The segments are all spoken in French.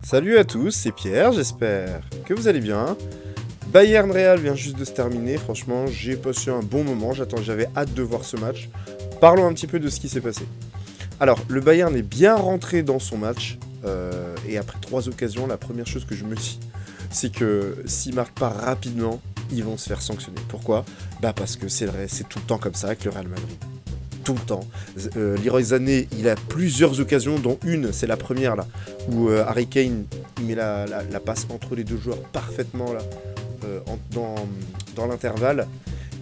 Salut à tous, c'est Pierre, j'espère que vous allez bien. Bayern Real vient juste de se terminer, franchement j'ai passé un bon moment, j'avais hâte de voir ce match. Parlons un petit peu de ce qui s'est passé. Alors, le Bayern est bien rentré dans son match, et après 3 occasions, la première chose que je me dis, c'est que s'ils marquent pas rapidement, ils vont se faire sanctionner. Pourquoi? Bah parce que c'est tout le temps comme ça avec le Real Madrid. Tout le temps. Leroy Sané, il a plusieurs occasions, dont une, c'est la première là, où Harry Kane, il met la passe entre les deux joueurs parfaitement là, dans l'intervalle.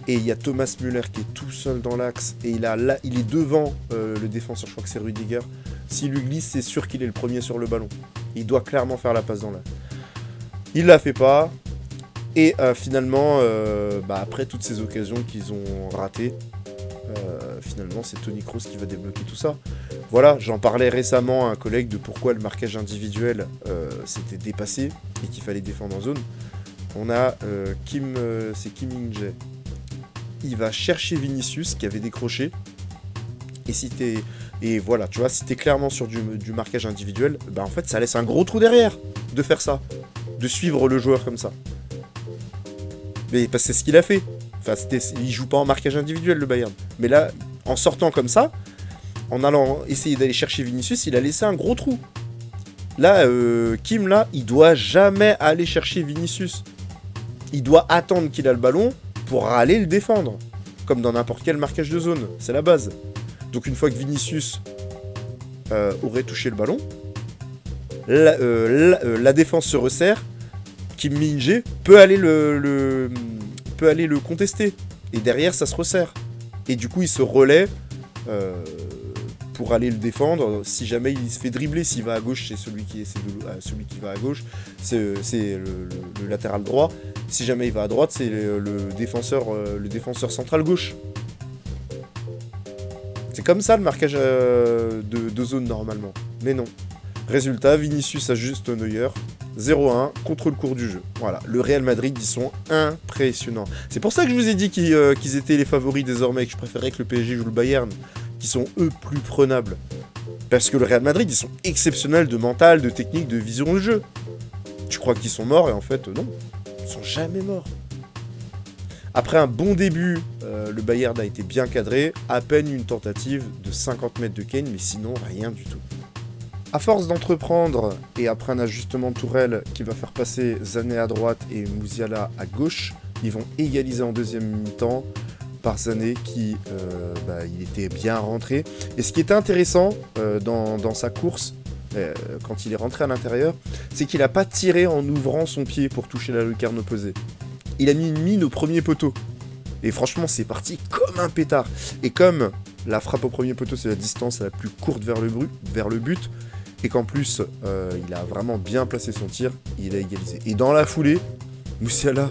Et il y a Thomas Müller qui est tout seul dans l'axe, et il est devant le défenseur, je crois que c'est Rudiger. S'il lui glisse, c'est sûr qu'il est le premier sur le ballon. Il doit clairement faire la passe dans l'axe. Il la fait pas, et finalement, après toutes ces occasions qu'ils ont ratées, finalement c'est Toni Kroos qui va débloquer tout ça. Voilà, j'en parlais récemment à un collègue de pourquoi le marquage individuel s'était dépassé et qu'il fallait défendre en zone. On a c'est Kim Min-jae. Il va chercher Vinicius qui avait décroché. Et voilà, tu vois, si t'es clairement sur du marquage individuel, bah en fait ça laisse un gros trou derrière de faire ça, de suivre le joueur comme ça. Mais parce que c'est ce qu'il a fait. Enfin, il joue pas en marquage individuel, le Bayern. Mais là, en sortant comme ça, en allant essayer d'aller chercher Vinicius, il a laissé un gros trou. Là, Kim, là, il doit jamais aller chercher Vinicius. Il doit attendre qu'il a le ballon pour aller le défendre. Comme dans n'importe quel marquage de zone. C'est la base. Donc une fois que Vinicius aurait touché le ballon, la défense se resserre. Kim Min-jae peut aller le contester. Et derrière, ça se resserre. Et du coup, il se relaie pour aller le défendre. Si jamais il se fait dribbler, s'il va à gauche, c'est celui qui va à gauche. C'est le latéral droit. Si jamais il va à droite, c'est le défenseur central gauche. C'est comme ça le marquage de zone normalement. Mais non. Résultat, Vinicius ajuste Neuer. 0-1 contre le cours du jeu. Voilà, le Real Madrid, ils sont impressionnants. C'est pour ça que je vous ai dit qu'ils étaient les favoris désormais, que je préférais que le PSG joue le Bayern, qui sont eux plus prenables. Parce que le Real Madrid, ils sont exceptionnels de mental, de technique, de vision de jeu. Tu crois qu'ils sont morts et en fait, non. Ils sont jamais morts. Après un bon début, le Bayern a été bien cadré. À peine une tentative de 50 mètres de Kane, mais sinon, rien du tout. A force d'entreprendre, et après un ajustement de Tourelle qui va faire passer Sané à droite et Musiala à gauche, ils vont égaliser en deuxième mi-temps par Sané qui il était bien rentré. Et ce qui était intéressant dans sa course, quand il est rentré à l'intérieur, c'est qu'il n'a pas tiré en ouvrant son pied pour toucher la lucarne opposée. Il a mis une mine au premier poteau. Et franchement, c'est parti comme un pétard. Et comme la frappe au premier poteau, c'est la distance la plus courte vers le but, et qu'en plus, il a vraiment bien placé son tir, il a égalisé. Et dans la foulée, Musiala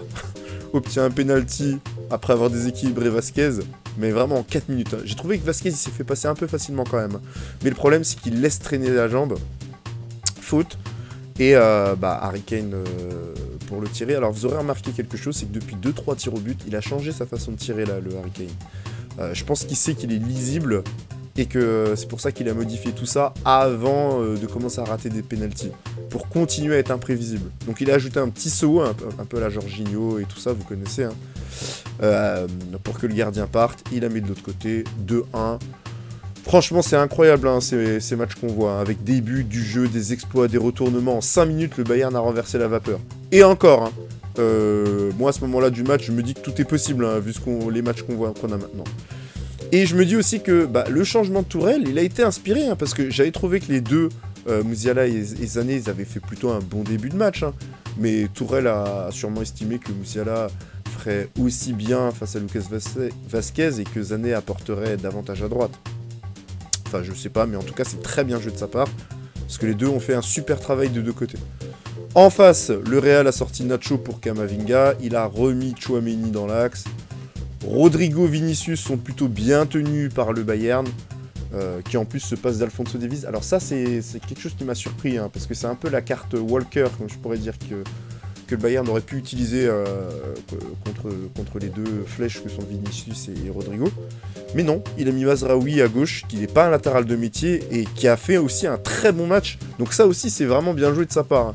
obtient un penalty après avoir déséquilibré Vasquez, mais vraiment en 4 minutes. J'ai trouvé que Vasquez il s'est fait passer un peu facilement quand même. Mais le problème, c'est qu'il laisse traîner la jambe. Faute. Et Harry Kane pour le tirer. Alors vous aurez remarqué quelque chose, c'est que depuis 2-3 tirs au but, il a changé sa façon de tirer là, le Harry Kane. Je pense qu'il sait qu'il est lisible. Et que c'est pour ça qu'il a modifié tout ça avant de commencer à rater des pénaltys. Pour continuer à être imprévisible. Donc il a ajouté un petit saut, un peu à la Jorginho et tout ça, vous connaissez. Pour que le gardien parte. Il a mis de l'autre côté, 2-1. Franchement, c'est incroyable ces matchs qu'on voit. Hein, avec des buts, du jeu, des exploits, des retournements. En 5 minutes, le Bayern a renversé la vapeur. Et encore, hein, moi à ce moment-là du match, je me dis que tout est possible, hein, vu les matchs qu'on a maintenant. Et je me dis aussi que le changement de Tourelle, il a été inspiré, hein, parce que j'avais trouvé que les deux, Musiala et Sané, ils avaient fait plutôt un bon début de match. Hein, mais Tourelle a sûrement estimé que Musiala ferait aussi bien face à Lucas Vasquez et que Sané apporterait davantage à droite. Enfin, je sais pas, mais en tout cas, c'est très bien joué de sa part, parce que les deux ont fait un super travail de deux côtés. En face, le Real a sorti Nacho pour Camavinga, il a remis Tchouaméni dans l'axe. Rodrigo, Vinicius sont plutôt bien tenus par le Bayern, qui en plus se passe d'Alphonso Davies. Alors ça, c'est quelque chose qui m'a surpris, hein, parce que c'est un peu la carte Walker, comme je pourrais dire, que le Bayern aurait pu utiliser contre les deux flèches que sont Vinicius et Rodrigo. Mais non, il a mis Mazraoui à gauche, qui n'est pas un latéral de métier, et qui a fait aussi un très bon match. Donc ça aussi, c'est vraiment bien joué de sa part.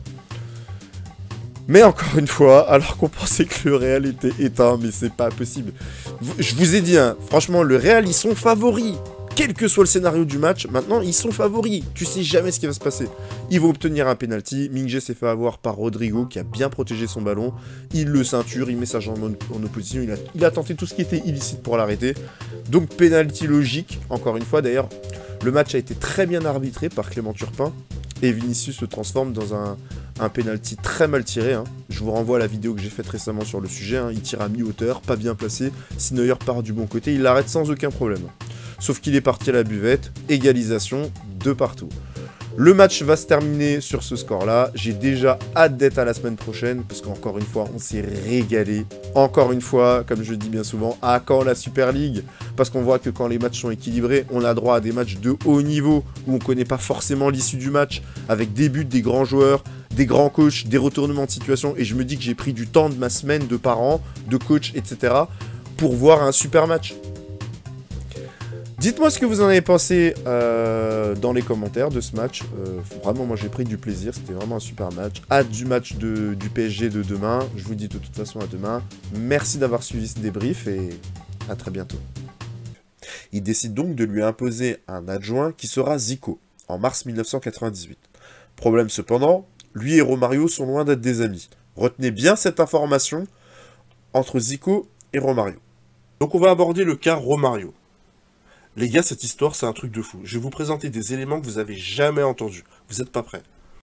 Mais encore une fois, alors qu'on pensait que le Real était éteint, mais c'est pas possible. Je vous ai dit, hein, franchement, le Real, ils sont favoris. Quel que soit le scénario du match, maintenant, ils sont favoris. Tu sais jamais ce qui va se passer. Ils vont obtenir un penalty. Mingé s'est fait avoir par Rodrigo, qui a bien protégé son ballon. Il le ceinture, il met sa jambe en opposition. Il a tenté tout ce qui était illicite pour l'arrêter. Donc, penalty logique, encore une fois. D'ailleurs, le match a été très bien arbitré par Clément Turpin. Et Vinicius se transforme dans un penalty très mal tiré. Hein. Je vous renvoie à la vidéo que j'ai faite récemment sur le sujet. Hein. Il tire à mi-hauteur, pas bien placé. Si Neuer part du bon côté, il l'arrête sans aucun problème. Sauf qu'il est parti à la buvette. Égalisation de partout. Le match va se terminer sur ce score-là. J'ai déjà hâte d'être à la semaine prochaine. Parce qu'encore une fois, on s'est régalé. Encore une fois, comme je dis bien souvent, à quand la Super League? Parce qu'on voit que quand les matchs sont équilibrés, on a droit à des matchs de haut niveau. Où on ne connaît pas forcément l'issue du match. Avec des buts des grands joueurs, des grands coachs, des retournements de situation. Et je me dis que j'ai pris du temps de ma semaine de parents, de coach, etc. pour voir un super match. Dites-moi ce que vous en avez pensé dans les commentaires de ce match. Vraiment, moi j'ai pris du plaisir. C'était vraiment un super match. Hâte du match du PSG de demain. Je vous dis de toute façon à demain. Merci d'avoir suivi ce débrief et à très bientôt. Il décide donc de lui imposer un adjoint qui sera Zico, en mars 1998. Problème cependant, lui et Romario sont loin d'être des amis. Retenez bien cette information entre Zico et Romario. Donc on va aborder le cas Romario. Les gars, cette histoire, c'est un truc de fou. Je vais vous présenter des éléments que vous avez jamais entendus. Vous n'êtes pas prêts?